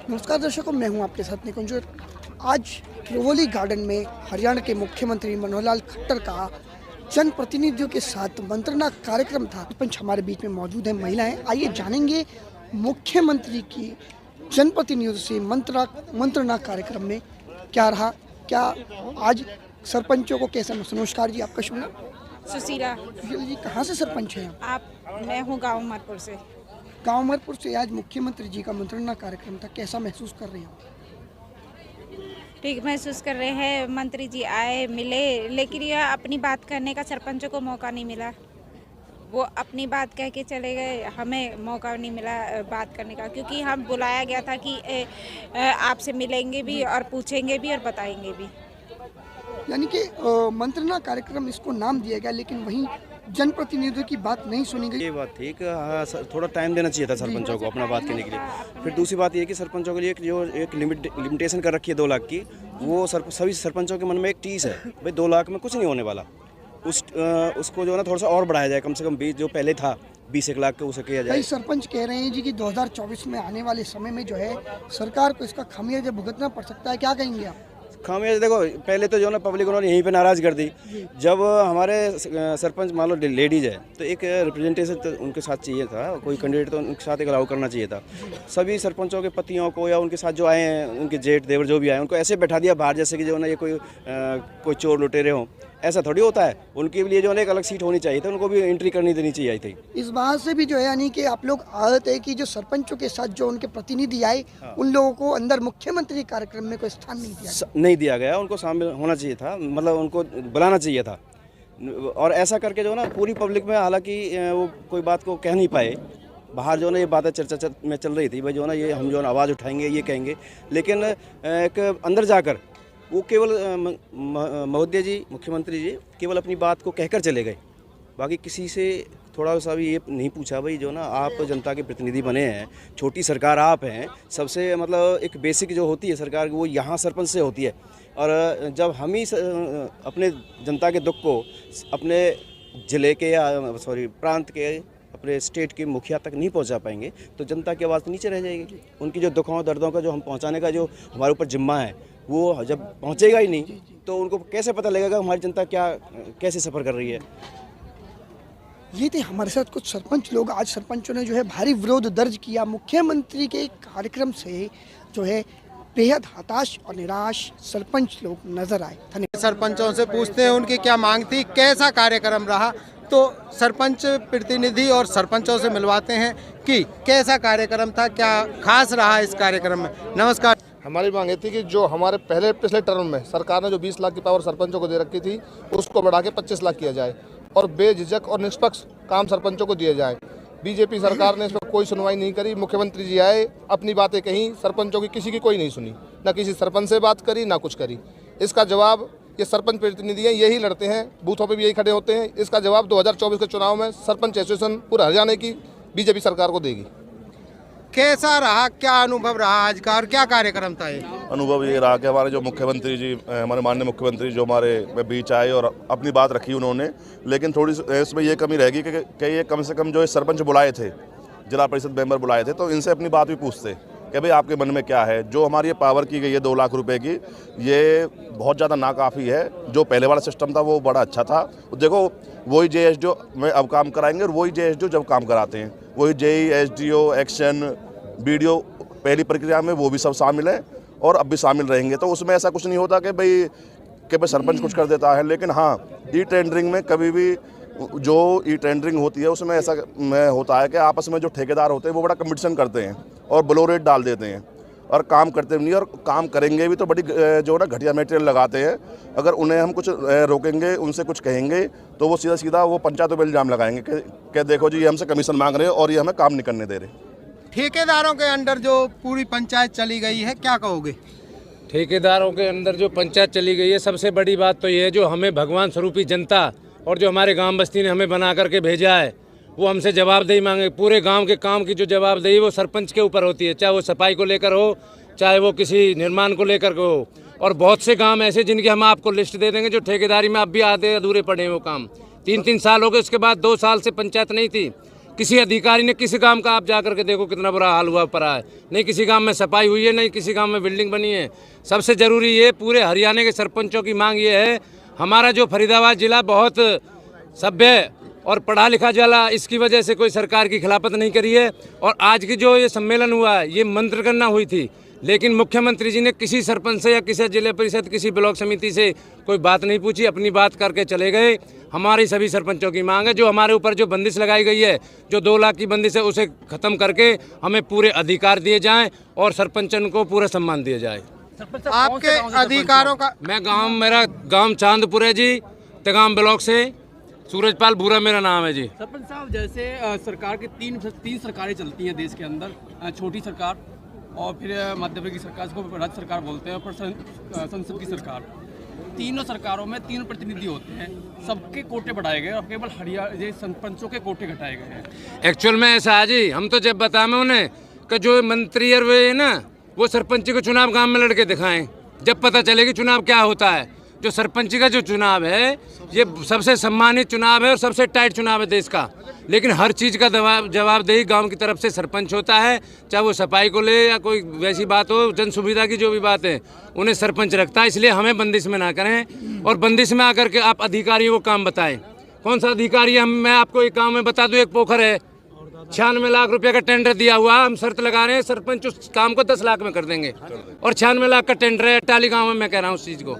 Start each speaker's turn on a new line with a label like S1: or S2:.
S1: नमस्कार दर्शकों, मैं हूं आपके साथ निकुंज। आज त्रिवेणी गार्डन में हरियाणा के मुख्यमंत्री मनोहर लाल खट्टर का जनप्रतिनिधियों के साथ मंत्रणा कार्यक्रम था। सरपंच हमारे बीच में मौजूद हैं, महिलाएं। आइए जानेंगे मुख्यमंत्री की जनप्रतिनिधियों से मंत्रणा कार्यक्रम में क्या रहा, क्या आज सरपंचों को कैसा। नमस्कार जी, आपका शुभ नाम?
S2: सुशीला
S1: जी, कहाँ से सरपंच हैं आप?
S2: मैं हूँ गाँव उमरपुर से।
S1: गाँव उमरपुर से। आज मुख्यमंत्री जी का मंत्रणा कार्यक्रम था, कैसा महसूस कर रहे हैं आप?
S2: ठीक महसूस कर रहे हैं। मंत्री जी आए, मिले, लेकिन यह अपनी बात करने का सरपंचों को मौका नहीं मिला। वो अपनी बात कह के चले गए, हमें मौका नहीं मिला बात करने का, क्योंकि हम बुलाया गया था कि आपसे मिलेंगे भी और पूछेंगे भी और बताएंगे भी।
S1: यानी कि मंत्रणा कार्यक्रम इसको नाम दिया गया, लेकिन वहीं जनप्रतिनिधियों की बात नहीं सुनी गई।
S3: ये बात थी कि हाँ थोड़ा टाइम देना चाहिए था सरपंचों को अपना बात कहने के लिए। फिर दूसरी बात ये कि सरपंचों के लिए एक लिमिटेशन कर रखी है 2 लाख की, वो सभी सरपंचों के मन में एक टीस है, भाई 2 लाख में कुछ नहीं होने वाला। उसको जो है ना थोड़ा सा और बढ़ाया जाए, कम से कम 20 जो पहले था 20 लाख के उसे किया जाए।
S1: कई सरपंच कह रहे हैं जी कि 2024 में आने वाले समय में जो है सरकार को इसका खामियाजा भुगतना पड़ सकता है, क्या कहेंगे आप?
S3: खामियाजा देखो, पहले तो जो ना पब्लिक उन्होंने यहीं पे नाराज़ कर दी। जब हमारे सरपंच मान लो लेडीज है तो एक रिप्रेजेंटेशन तो उनके साथ चाहिए था, कोई कैंडिडेट तो उनके साथ एक अलाउ करना चाहिए था। सभी सरपंचों के पतियों को या उनके साथ जो आए हैं, उनके जेठ देवर जो भी आए, उनको ऐसे बैठा दिया बाहर जैसे कि जो ना ये कोई चोर लुटेरे हों। ऐसा थोड़ी होता है। उनके लिए जो है एक अलग सीट होनी चाहिए थी, उनको भी एंट्री करनी देनी चाहिए थी।
S1: इस बात से भी जो है यानी कि आप लोग आदत है कि जो सरपंचों के साथ जो उनके प्रतिनिधि आए, उन लोगों को अंदर मुख्यमंत्री कार्यक्रम में कोई स्थान नहीं दिया
S3: गया। उनको शामिल होना चाहिए था, मतलब उनको बुलाना चाहिए था। और ऐसा करके जो ना पूरी पब्लिक में, हालांकि वो कोई बात को कह नहीं पाए, बाहर जो ना ये बातें चर्चा में चल रही थी, भाई जो ना ये हम जो ना आवाज़ उठाएंगे, ये कहेंगे, लेकिन एक अंदर जाकर वो केवल महोदय जी, मुख्यमंत्री जी केवल अपनी बात को कहकर चले गए। बाकी किसी से थोड़ा सा भी ये नहीं पूछा, भाई जो ना आप जनता के प्रतिनिधि बने हैं, छोटी सरकार आप हैं, सबसे मतलब एक बेसिक जो होती है सरकार वो यहाँ सरपंच से होती है। और जब हम ही अपने जनता के दुख को अपने ज़िले के या प्रांत के, अपने स्टेट के मुखिया तक नहीं पहुंचा पाएंगे तो जनता की आवाज़ नीचे रह जाएगी। उनकी जो दुखों दर्दों का जो हम पहुंचाने का जो हमारे ऊपर जिम्मा है, वो जब पहुंचेगा ही नहीं तो उनको कैसे पता लगेगा हमारी जनता कैसे सफ़र कर रही है।
S1: ये थे हमारे साथ कुछ सरपंच लोग। आज सरपंचों ने जो है भारी विरोध दर्ज किया। मुख्यमंत्री के कार्यक्रम से जो है बेहद हताश और निराश सरपंच लोग नजर आए।
S4: सरपंचों से पूछते हैं उनकी क्या मांग थी, कैसा कार्यक्रम रहा, तो सरपंच प्रतिनिधि और सरपंचों से मिलवाते हैं कि कैसा कार्यक्रम था, क्या खास रहा इस कार्यक्रम में। नमस्कार।
S5: हमारी मांग ये थी कि जो हमारे पिछले टर्म में सरकार ने जो 20 लाख की पावर सरपंचों को दे रखी थी, उसको बढ़ा के 25 लाख किया जाए और बेझिझक और निष्पक्ष काम सरपंचों को दिए जाए। बीजेपी सरकार ने इस पर कोई सुनवाई नहीं करी। मुख्यमंत्री जी आए, अपनी बातें कहीं, सरपंचों की किसी की कोई नहीं सुनी, ना किसी सरपंच से बात करी, ना कुछ करी। इसका जवाब ये सरपंच प्रतिनिधि हैं, यही लड़ते हैं, बूथों पे भी यही खड़े होते हैं। इसका जवाब 2024 के चुनाव में सरपंच एसोसिएशन पूरा हरियाणा की बीजेपी सरकार को देगी।
S4: कैसा रहा, क्या अनुभव रहा आज का और क्या कार्यक्रम था ये?
S6: अनुभव ये रहा कि हमारे जो मुख्यमंत्री जी, हमारे माननीय मुख्यमंत्री जो हमारे बीच आए और अपनी बात रखी उन्होंने, लेकिन थोड़ी इसमें ये कमी रहेगी कि ये कम से कम जो सरपंच बुलाए थे, जिला परिषद मेंबर बुलाए थे, तो इनसे अपनी बात भी पूछते कि भाई आपके मन में क्या है। जो हमारी ये पावर की गई है 2 लाख रुपए की, ये बहुत ज़्यादा नाकाफ़ी है। जो पहले वाला सिस्टम था वो बड़ा अच्छा था। देखो वही JSDO में अब काम कराएंगे और वही JSDO जब काम कराते हैं, वही JE, SDO, एक्शन, BDO पहली प्रक्रिया में वो भी सब शामिल है और अब भी शामिल रहेंगे। तो उसमें ऐसा कुछ नहीं होता कि भाई सरपंच कुछ कर देता है। लेकिन हाँ, ई-टेंडरिंग में कभी भी जो ई-टेंडरिंग होती है उसमें ऐसा होता है कि आपस में जो ठेकेदार होते हैं वो बड़ा कंपटीशन करते हैं और ब्लो रेट डाल देते हैं और काम करते नहीं, और काम करेंगे भी तो बड़ी जो ना घटिया मटेरियल लगाते हैं। अगर उन्हें हम कुछ रोकेंगे, उनसे कुछ कहेंगे, तो वो सीधा सीधा वो पंचायतों पर इल्ज़ाम लगाएंगे कि देखो जी ये हमसे कमीशन मांग रहे हैं और ये हमें काम नहीं करने दे रहे।
S4: ठेकेदारों के अंडर जो पूरी पंचायत चली गई है, क्या कहोगे?
S7: ठेकेदारों के अंदर जो पंचायत चली गई है, सबसे बड़ी बात तो ये है जो हमें भगवान स्वरूपी जनता और जो हमारे गांव बस्ती ने हमें बना करके भेजा है, वो हमसे जवाबदेही मांगे। पूरे गांव के काम की जो जवाबदेही वो सरपंच के ऊपर होती है, चाहे वो सफाई को लेकर हो, चाहे वो किसी निर्माण को लेकर हो। और बहुत से काम ऐसे जिनकी हम आपको लिस्ट दे देंगे जो ठेकेदारी में अब भी आधे अधूरे पड़े हैं वो काम। 3-3 साल हो गए, उसके बाद 2 साल से पंचायत नहीं थी। किसी अधिकारी ने किसी गांव का आप जा करके देखो कितना बुरा हाल हुआ पड़ा है। नहीं किसी गांव में सफाई हुई है, नहीं किसी गांव में बिल्डिंग बनी है। सबसे ज़रूरी ये पूरे हरियाणा के सरपंचों की मांग ये है, हमारा जो फरीदाबाद ज़िला बहुत सभ्य और पढ़ा लिखा जिला, इसकी वजह से कोई सरकार की खिलाफत नहीं करी है। और आज की जो ये सम्मेलन हुआ है ये मंत्र गणना हुई थी, लेकिन मुख्यमंत्री जी ने किसी सरपंच से या किसी जिले परिषद किसी ब्लॉक समिति से कोई बात नहीं पूछी, अपनी बात करके चले गए। हमारी सभी सरपंचों की मांग है जो हमारे ऊपर जो बंदिश लगाई गई है, जो 2 लाख की बंदिश है, उसे ख़त्म करके हमें पूरे अधिकार दिए जाएं और सरपंचन को पूरा सम्मान दिया जाए।
S4: आपके अधिकारों का
S7: मेरा गांव चांदपुर है जी, तगाम ब्लॉक से। सूरजपाल भूरा मेरा नाम है जी।
S8: सरपंच साहब, जैसे सरकार की तीन सरकारें चलती हैं देश के अंदर, छोटी सरकार और फिर मध्य वर्ग की सरकार, जिसको राज्य सरकार बोलते हैं, और संसद की सरकार। तीनों सरकारों में 3 प्रतिनिधि होते हैं, सबके कोटे बढ़ाए गए और केवल हरियाणा सरपंचों के कोटे घटाए गए हैं।
S7: एक्चुअल में ऐसा है जी, हम तो जब बताएं उन्हें कि जो मंत्री और वे ना वो सरपंच को चुनाव गांव में लड़के दिखाएं, जब पता चले कि चुनाव क्या होता है। जो सरपंच का जो चुनाव है ये सबसे सम्मानित चुनाव है और सबसे टाइट चुनाव है देश का, लेकिन हर चीज़ का जवाबदेही गांव की तरफ से सरपंच होता है, चाहे वो सफाई को ले या कोई वैसी बात हो, जन सुविधा की जो भी बात है उन्हें सरपंच रखता है। इसलिए हमें बंदिश में ना करें और बंदिश में आकर के आप अधिकारियों को काम बताएं। कौन सा अधिकारी है? मैं आपको एक काम में बता दूं, एक पोखर है, 96 लाख रुपए का टेंडर दिया हुआ, हम शर्त लगा रहे हैं सरपंच उस काम को 10 लाख में कर देंगे और 96 लाख का टेंडर है टाली गाँव में। मैं कह रहा हूँ उस चीज़ को।